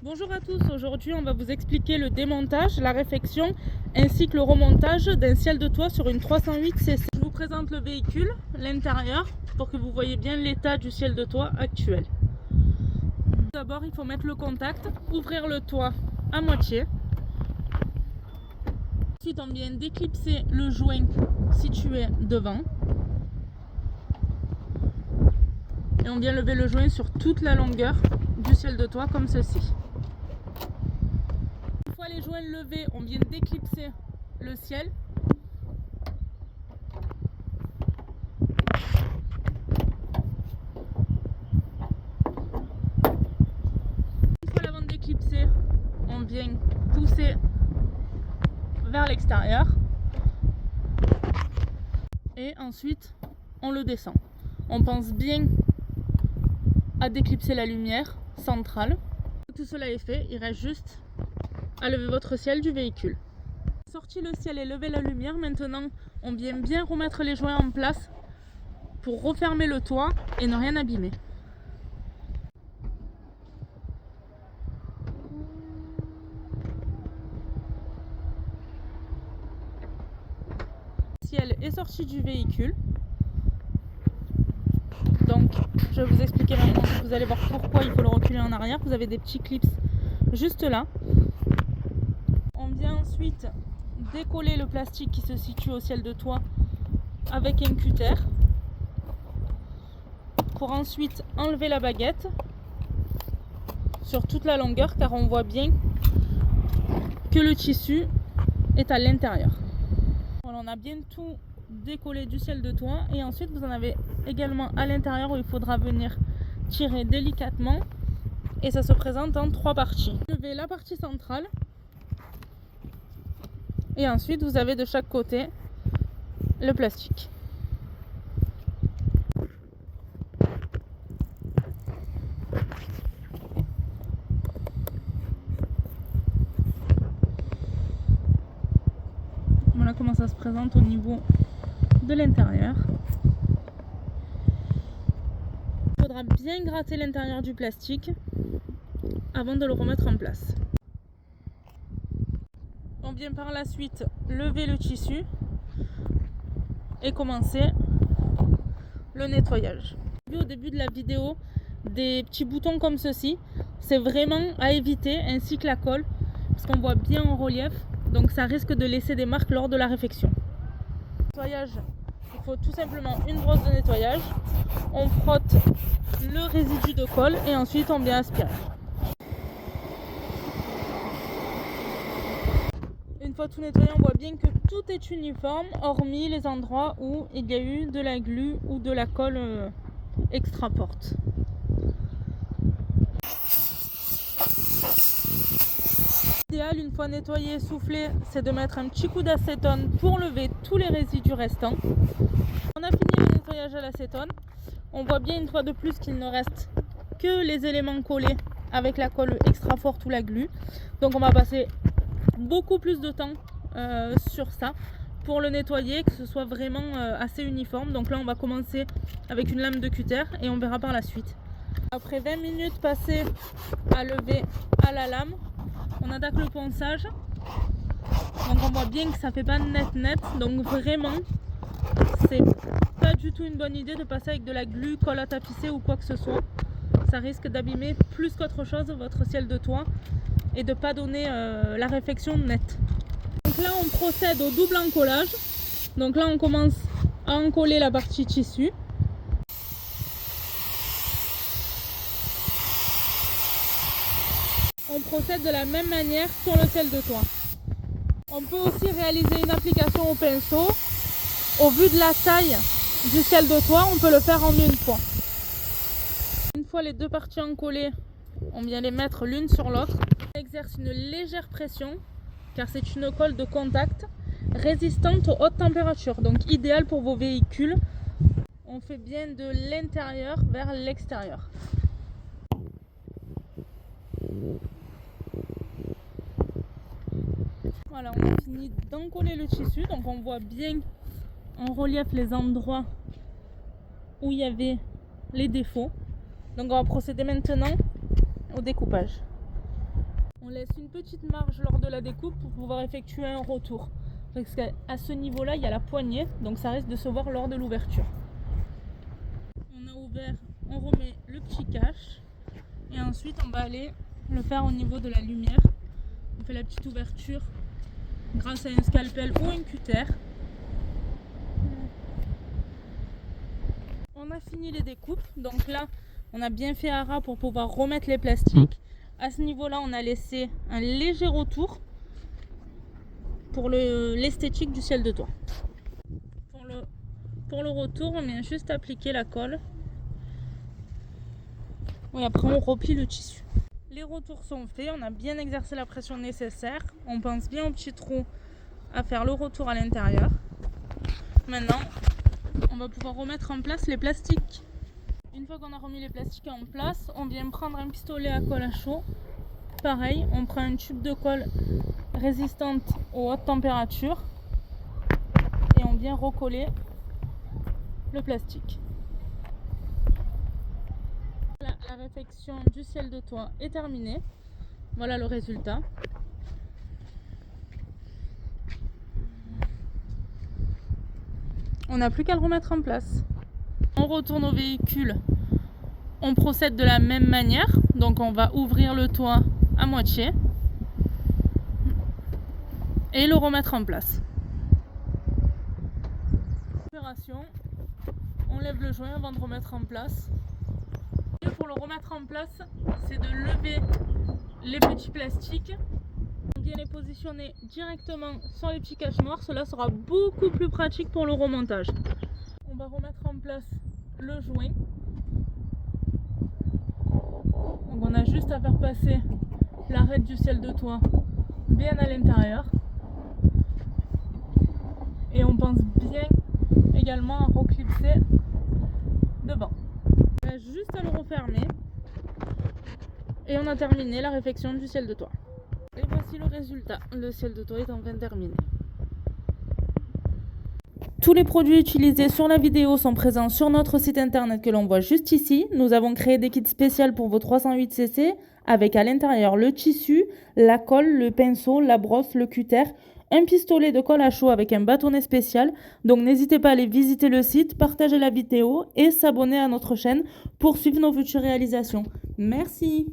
Bonjour à tous, aujourd'hui on va vous expliquer le démontage, la réfection ainsi que le remontage d'un ciel de toit sur une 308cc. Je vous présente le véhicule, l'intérieur, pour que vous voyez bien l'état du ciel de toit actuel. D'abord il faut mettre le contact, ouvrir le toit à moitié. Ensuite on vient déclipser le joint situé devant. Et on vient lever le joint sur toute la longueur du ciel de toit comme ceci. Une fois les joints levés, on vient déclipser le ciel. Une fois l'avant déclipsé, on vient pousser vers l'extérieur. Et ensuite, on le descend. On pense bien à déclipser la lumière centrale. Tout cela est fait, il reste juste à lever votre ciel du véhicule. Sorti le ciel et levé la lumière, maintenant on vient bien remettre les joints en place pour refermer le toit et ne rien abîmer. Le ciel est sorti du véhicule. Donc je vais vous expliquer maintenant, vous allez voir pourquoi il faut le reculer en arrière. Vous avez des petits clips juste là. On vient ensuite décoller le plastique qui se situe au ciel de toit avec un cutter pour ensuite enlever la baguette sur toute la longueur, car on voit bien que le tissu est à l'intérieur. Voilà, on a bien tout décollé du ciel de toit et ensuite vous en avez également à l'intérieur où il faudra venir tirer délicatement et ça se présente en 3 parties. Levez la partie centrale et ensuite vous avez de chaque côté le plastique. Voilà comment ça se présente au niveau de l'intérieur. Il faudra bien gratter l'intérieur du plastique avant de le remettre en place. On vient par la suite lever le tissu et commencer le nettoyage. Au début de la vidéo, des petits boutons comme ceci, c'est vraiment à éviter, ainsi que la colle, parce qu'on voit bien en relief, donc ça risque de laisser des marques lors de la réfection. Nettoyage, il faut tout simplement une brosse de nettoyage, on frotte le résidu de colle et ensuite on vient aspirer. Une fois tout nettoyé, on voit bien que tout est uniforme, hormis les endroits où il y a eu de la glu ou de la colle extra porte. L'idéal, une fois nettoyé et soufflé, c'est de mettre un petit coup d'acétone pour lever tous les résidus restants. On a fini le nettoyage à l'acétone. On voit bien une fois de plus qu'il ne reste que les éléments collés avec la colle extra forte ou la glu. Donc on va passer beaucoup plus de temps sur ça pour le nettoyer, que ce soit vraiment assez uniforme. Donc là on va commencer avec une lame de cutter et on verra par la suite. Après 20 minutes passées à lever à la lame, on attaque le ponçage. Donc on voit bien que ça fait pas net, donc vraiment c'est pas du tout une bonne idée de passer avec de la glu, colle à tapisser ou quoi que ce soit. Ça risque d'abîmer plus qu'autre chose votre ciel de toit et de pas donner la réfection nette. Donc là on procède au double encollage. Donc là on commence à encoller la partie tissu. On procède de la même manière sur le ciel de toit. On peut aussi réaliser une application au pinceau. Au vu de la taille du ciel de toit, on peut le faire en une fois. Une fois les deux parties encollées, on vient les mettre l'une sur l'autre. On exerce une légère pression car c'est une colle de contact résistante aux hautes températures, donc idéal pour vos véhicules. On fait bien de l'intérieur vers l'extérieur. Voilà, on a fini d'encoller le tissu, donc on voit bien en relief les endroits où il y avait les défauts. Donc on va procéder maintenant au découpage. On laisse une petite marge lors de la découpe pour pouvoir effectuer un retour. Parce qu'à ce niveau-là, il y a la poignée, donc ça risque de se voir lors de l'ouverture. On a ouvert, on remet le petit cache et ensuite on va aller le faire au niveau de la lumière. On fait la petite ouverture grâce à un scalpel ou un cutter. On a fini les découpes, donc là on a bien fait à ras pour pouvoir remettre les plastiques. À ce niveau-là, on a laissé un léger retour pour l'esthétique du ciel de toit. Pour le retour, on vient juste appliquer la colle. Et après, on replie le tissu. Les retours sont faits, on a bien exercé la pression nécessaire. On pense bien au petit trou à faire le retour à l'intérieur. Maintenant, on va pouvoir remettre en place les plastiques. Une fois qu'on a remis les plastiques en place, on vient prendre un pistolet à colle à chaud. Pareil, on prend une tube de colle résistante aux hautes températures et on vient recoller le plastique. La réfection du ciel de toit est terminée. Voilà le résultat. On n'a plus qu'à le remettre en place. On retourne au véhicule. On procède de la même manière. Donc on va ouvrir le toit à moitié et le remettre en place. Opération, on lève le joint avant de remettre en place. Et pour le remettre en place, c'est de lever les petits plastiques. On vient les positionner directement sur les petits cache-noirs. Cela sera beaucoup plus pratique pour le remontage. On va remettre en place le joint. Donc on a juste à faire passer l'arête du ciel de toit bien à l'intérieur. Et on pense bien également à reclipser devant. On a juste à le refermer. Et on a terminé la réfection du ciel de toit. Et voici le résultat. Le ciel de toit est enfin terminé. Tous les produits utilisés sur la vidéo sont présents sur notre site internet que l'on voit juste ici. Nous avons créé des kits spéciaux pour vos 308cc avec à l'intérieur le tissu, la colle, le pinceau, la brosse, le cutter, un pistolet de colle à chaud avec un bâtonnet spécial. Donc n'hésitez pas à aller visiter le site, partager la vidéo et s'abonner à notre chaîne pour suivre nos futures réalisations. Merci.